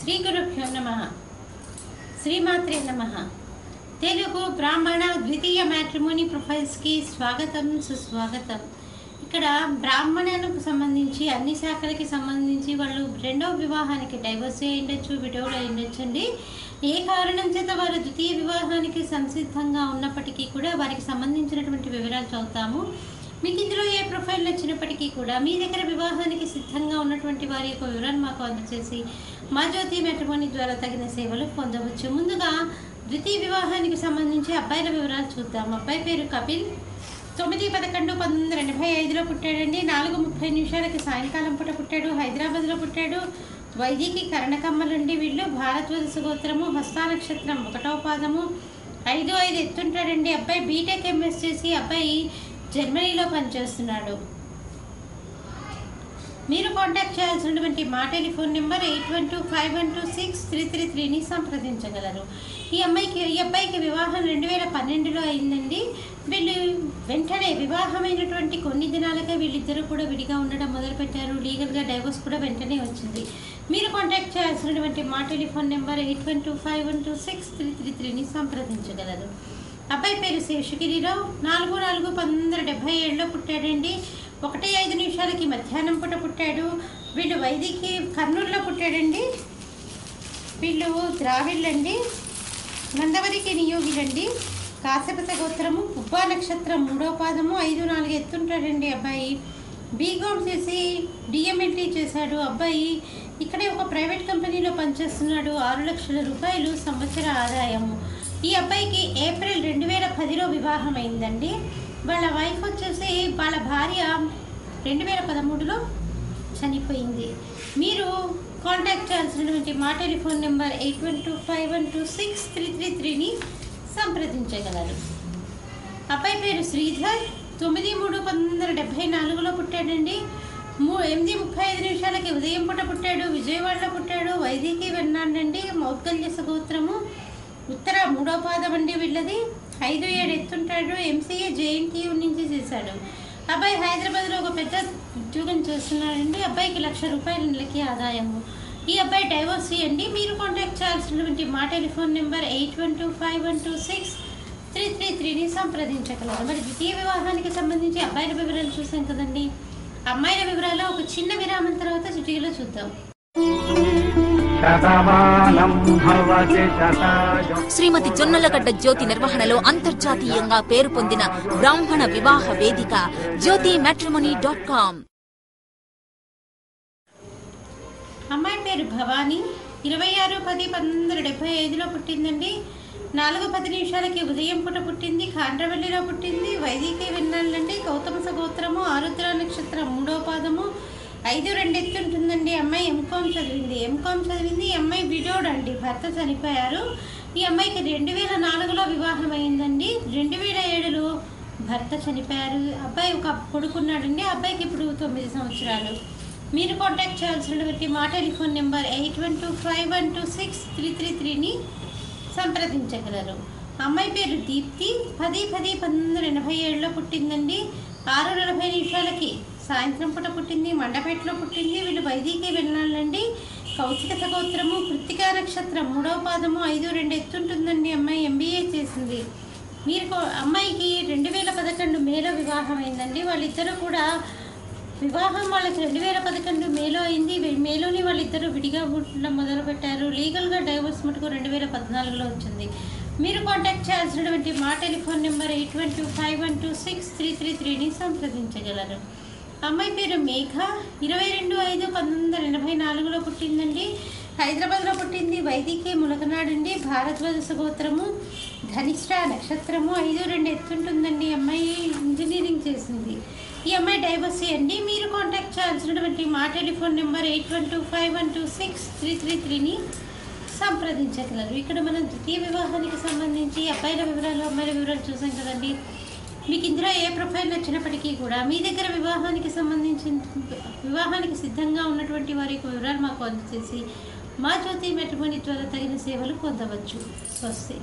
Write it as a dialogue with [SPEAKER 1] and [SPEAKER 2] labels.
[SPEAKER 1] శ్రీ గురుభ్యో నమః. శ్రీమాత్రే నమః. తెలుగు బ్రాహ్మణ ద్వితీయ మ్యాట్రిమోనీ ప్రొఫైల్స్కి స్వాగతం, సుస్వాగతం. ఇక్కడ బ్రాహ్మణులకు సంబంధించి అన్ని శాఖలకి సంబంధించి వాళ్ళు రెండవ వివాహానికి డైవర్స్ అయ్యిండొచ్చు, విడోలు అయ్యిండొచ్చండి. ఏ కారణం చేత వారు ద్వితీయ వివాహానికి సంసిద్ధంగా ఉన్నప్పటికీ కూడా వారికి సంబంధించినటువంటి వివరాలు చదువుతాము. మీకు ఇందులో ఏ ప్రొఫైల్ నచ్చినప్పటికీ కూడా మీ దగ్గర వివాహానికి సిద్ధంగా ఉన్నటువంటి వారి యొక్క వివరాలు మాకు అందజేసి మా జ్యోతి మ్యాట్రిమోనీ ద్వారా తగిన సేవలు పొందవచ్చు. ముందుగా ద్వితీయ వివాహానికి సంబంధించి అబ్బాయిల వివరాలు చూద్దాం. అబ్బాయి పేరు కపిల్. 9/11/1985లో పుట్టాడండి. 4:30 సాయంకాలం పూట పుట్టాడు. హైదరాబాద్లో పుట్టాడు. వైదికి కరణకమ్మలుండి. వీళ్ళు భారద్వాజ గోత్రము, హస్త నక్షత్రం 1వ పాదము, 5'5" ఎత్తుంటాడండి. అబ్బాయి బీటెక్ ఎంఎస్ చేసి అబ్బాయి జర్మనీలో పనిచేస్తున్నాడు. మీరు కాంటాక్ట్ చేయాల్సినటువంటి మా టెలిఫోన్ నెంబర్ 8125126333ని సంప్రదించగలరు. ఈ అబ్బాయికి వివాహం 2012లో అయిందండి. వీళ్ళు వెంటనే వివాహమైనటువంటి కొన్ని దినాలకే వీళ్ళిద్దరూ కూడా విడిగా ఉండడం మొదలుపెట్టారు. లీగల్గా డైవోర్స్ కూడా వెంటనే వచ్చింది. మీరు కాంటాక్ట్ చేయాల్సినటువంటి మా టెలిఫోన్ నెంబర్ 8125126333ని సంప్రదించగలరు. అబ్బాయి పేరు శేషగిరిరావు. 4/4/1977లో పుట్టాడండి. 1:05 మధ్యాహ్నం పూట పుట్టాడు. వీళ్ళు వైదికి కర్నూలులో పుట్టాడండి. వీళ్ళు ద్రావిళ్ళండి, నందవరికి నియోగిలండి. కాశ్యపత గోత్రము, పుబ్బా నక్షత్రం 3వ పాదము, 5'4" ఎత్తుంటాడండి. అబ్బాయి బీకామ్ చేసి డిఎంఎల్టీ చేశాడు. అబ్బాయి ఇక్కడే ఒక ప్రైవేట్ కంపెనీలో పనిచేస్తున్నాడు. 6 లక్షల రూపాయలు సంవత్సర ఆదాయము. ఈ అబ్బాయికి ఏప్రిల్ 2010లో వివాహం అయిందండి. వాళ్ళ వైఫ్ వచ్చేసి వాళ్ళ భార్య 2013లో చనిపోయింది. మీరు కాంటాక్ట్ చేయాల్సినటువంటి మా టెలిఫోన్ నెంబర్ 8125126333ని సంప్రదించగలరు. అబ్బాయి పేరు శ్రీధర్. 9/3/1974లో పుట్టాడండి. 8:35 ఉదయం పూట పుట్టాడు. విజయవాడలో పుట్టాడు. వైదికి వెన్నాడండి. మౌద్గల్యస గోత్రము, ఉత్తర 3వ పాదం అండి వీళ్ళది. 5'7" ఎత్తుంటాడు. ఎంసీఏ జేఎన్టీయూ నుంచి చేశాడు. అబ్బాయి హైదరాబాద్లో ఒక పెద్ద ఉద్యోగం చేస్తున్నాడండి. అబ్బాయికి 1,00,000 రూపాయల నెలకి ఆదాయము. ఈ అబ్బాయి డైవోర్సీ అండి. మీరు కాంటాక్ట్ చేయాల్సినటువంటి మా టెలిఫోన్ నెంబర్ 8125126333ని సంప్రదించగలరు. మరి ద్వితీయ వివాహానికి సంబంధించి అబ్బాయిల వివరాలు చూసాం కదండి. అమ్మాయిల వివరాలు ఒక చిన్న విరామం తర్వాత సిటీలో చూద్దాం.
[SPEAKER 2] శ్రీమతి జొన్నలగడ్డ జ్యోతి నిర్వహణలో అంతర్జాతీయంగా పేరు పొందిన బ్రాహ్మణ వివాహ వేదిక jyotimatrimony.com.
[SPEAKER 1] అమ్మాయి పేరు భవానీ. 26/10/1975లో పుట్టిందండి. 4:10 ఉదయం పూట పుట్టింది. ఖాండ్రవల్లిలో పుట్టింది. వైదికి విన్నాళ్ళండి. గౌతమస గోత్రము, ఆరుద్ర నక్షత్రం 3వ పాదము, 5'2" ఎత్తుంటుందండి. అమ్మాయి ఎంకామ్ చదివింది. ఈ అమ్మాయి విడోడ్ అండి, భర్త చనిపోయారు. ఈ అమ్మాయికి 2004లో వివాహం అయిందండి. 2007లో భర్త చనిపోయారు. అబ్బాయి ఒక కొడుకున్నాడండి. అబ్బాయికి ఇప్పుడు 9 సంవత్సరాలు. మీరు కాంటాక్ట్ చేయాల్సినటువంటి మా టెలిఫోన్ నెంబర్ 8125126333ని సంప్రదించగలరు. అమ్మాయి పేరు దీప్తి. 10/10/1987లో పుట్టిందండి. 6:40 సాయంత్రం పూట పుట్టింది. మండపేటలో పుట్టింది. వీళ్ళు వైదికి వెళ్ళాలండి. కౌశిక గోత్రము, కృత్తికా నక్షత్రం 3వ పాదము, 5'2" ఎత్తుంటుందండి. అమ్మాయి ఎంబీఏ చేసింది. అమ్మాయికి 2011 మేలో వివాహం అయిందండి. వాళ్ళిద్దరూ కూడా వివాహం వాళ్ళకి 2011 మేలో అయింది. మేలోని వాళ్ళిద్దరూ విడిగా ఉండడం మొదలుపెట్టారు. లీగల్గా డైవోర్స్ మటుకు 2014లో వచ్చింది. మీరు కాంటాక్ట్ చేయాల్సినటువంటి మా టెలిఫోన్ నెంబర్ 8125126333ని సంప్రదించగలరు. అమ్మాయి పేరు మేఘ. 22/5/1984లో పుట్టిందండి. హైదరాబాద్లో పుట్టింది. వైదికి ములకనాడండి. భారద్వాజ గోత్రము, ధనిష్ట నక్షత్రము, 5'2" ఎత్తుంటుందండి. అమ్మాయి ఇంజనీరింగ్ చేసింది. ఈ అమ్మాయి డైవర్సీ అండి. మీరు కాంటాక్ట్ చేయాల్సినటువంటి మా టెలిఫోన్ నెంబర్ 8125126333ని సంప్రదించగలరు. ఇక్కడ మనం ద్వితీయ వివాహానికి సంబంధించి అబ్బాయిల వివరాలు, అమ్మాయిల వివరాలు చూసాం కదండి. మీకు ఇందులో ఏ ప్రొఫైల్ నచ్చినప్పటికీ కూడా మీ దగ్గర వివాహానికి సిద్ధంగా ఉన్నటువంటి వారి యొక్క వివరాలు మాకు అందజేసి మా జ్యోతి మ్యాట్రిమోనీ ద్వారా తగిన సేవలు పొందవచ్చు. స్వస్తి.